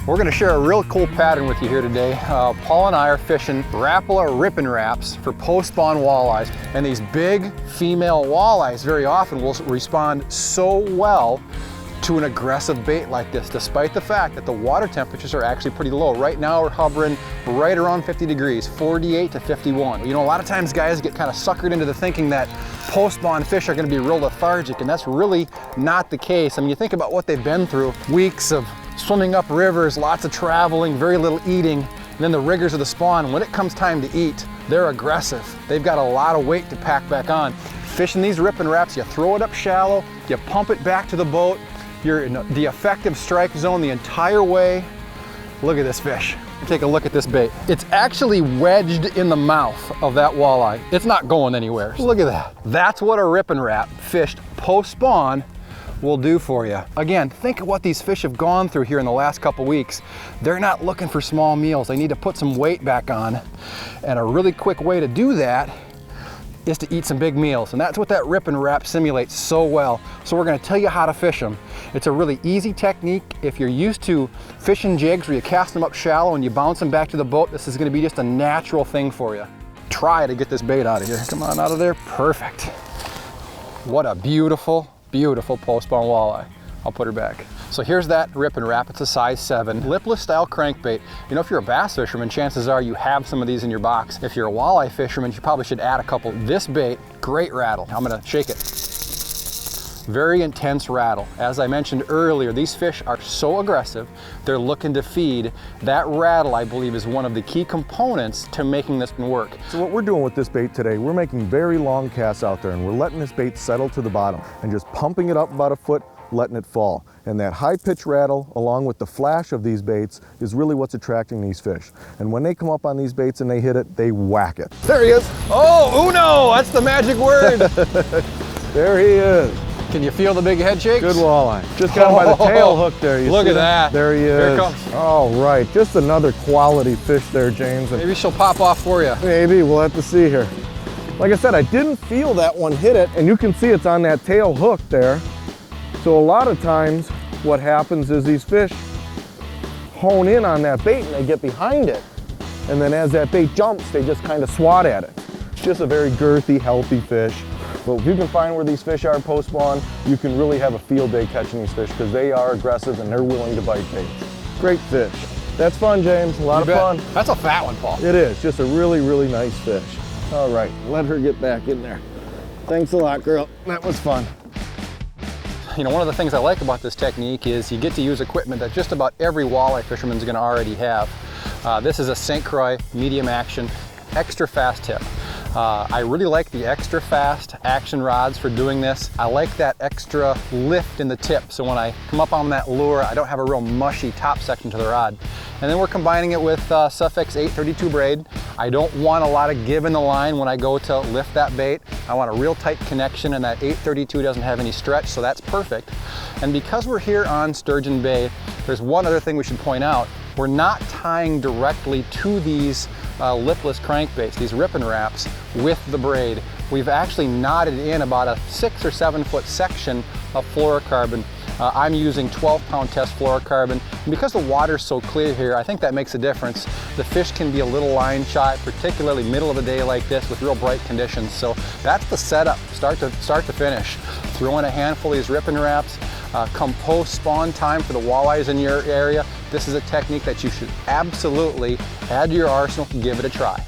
We're going to share a real cool pattern with you here today. Paul and I are fishing Rapala Rippin Raps for post-spawn walleyes, and these big female walleyes very often will respond so well to an aggressive bait like this, despite the fact that the water temperatures are actually pretty low. Right now we're hovering right around 50 degrees, 48 to 51. You know, a lot of times guys get kind of suckered into the thinking that post-spawn fish are going to be real lethargic, and that's really not the case. I mean, you think about what they've been through, weeks of swimming up rivers, lots of traveling, very little eating, and then the rigors of the spawn. When it comes time to eat, they're aggressive. They've got a lot of weight to pack back on. Fishing these Rippin Raps, you throw it up shallow, you pump it back to the boat, you're in the effective strike zone the entire way. Look at this fish. Take a look at this bait. It's actually wedged in the mouth of that walleye. It's not going anywhere. Look at that. That's what a Rippin Rap fished post-spawn will do for you. Again, think of what these fish have gone through here in the last couple weeks. They're not looking for small meals. They need to put some weight back on. And a really quick way to do that is to eat some big meals. And that's what that Rippin Rap simulates so well. So we're gonna tell you how to fish them. It's a really easy technique. If you're used to fishing jigs where you cast them up shallow and you bounce them back to the boat, this is gonna be just a natural thing for you. Try to get this bait out of here. Come on out of there, perfect. What a beautiful, beautiful post-spawn walleye. I'll put her back. So here's that Rippin Rap. It's a size 7, lipless style crankbait. You know, if you're a bass fisherman, chances are you have some of these in your box. If you're a walleye fisherman, you probably should add a couple. This bait, great rattle. I'm gonna shake it. Very intense rattle. As I mentioned earlier, these fish are so aggressive, they're looking to feed. That rattle, I believe, is one of the key components to making this one work. So what we're doing with this bait today, we're making very long casts out there, and we're letting this bait settle to the bottom and just pumping it up about a foot, letting it fall. And that high pitch rattle, along with the flash of these baits, is really what's attracting these fish. And when they come up on these baits and they hit it, they whack it. There he is. Oh, uno, that's the magic word. There he is. Can you feel the big head shakes? Good walleye. Just got him by the tail hook there. You Look see at that. There he is. Here it comes. All right, just another quality fish there, James. And maybe she'll pop off for you. maybe, we'll have to see here. Like I said, I didn't feel that one hit it, and you can see it's on that tail hook there. So a lot of times what happens is these fish hone in on that bait and they get behind it. And then as that bait jumps, they just kind of swat at it. It's just a very girthy, healthy fish. But if you can find where these fish are post-spawn, you can really have a field day catching these fish because they are aggressive and they're willing to bite baits. Great fish. That's fun, James. A lot of fun. That's a fat one, Paul. It is. Just a really, really nice fish. All right, let her get back in there. Thanks a lot, girl. That was fun. You know, one of the things I like about this technique is you get to use equipment that just about every walleye fisherman is going to already have. This is a St. Croix medium action, extra fast tip. I really like the extra fast action rods for doing this. I like that extra lift in the tip, so when I come up on that lure, I don't have a real mushy top section to the rod. And then we're combining it with Suffix 832 braid. I don't want a lot of give in the line when I go to lift that bait. I want a real tight connection, and that 832 doesn't have any stretch, so that's perfect. And because we're here on Sturgeon Bay, there's one other thing we should point out. We're not tying directly to these lipless crankbaits, these Rippin Raps, with the braid. We've actually knotted in about a 6 or 7 foot section of fluorocarbon. I'm using 12-pound test fluorocarbon. And because the water's so clear here, I think that makes a difference. The fish can be a little line shy, particularly middle of the day like this with real bright conditions. So that's the setup, start to finish. Throw in a handful of these Rippin Raps. Come post-spawn time for the walleyes in your area, this is a technique that you should absolutely add to your arsenal and give it a try.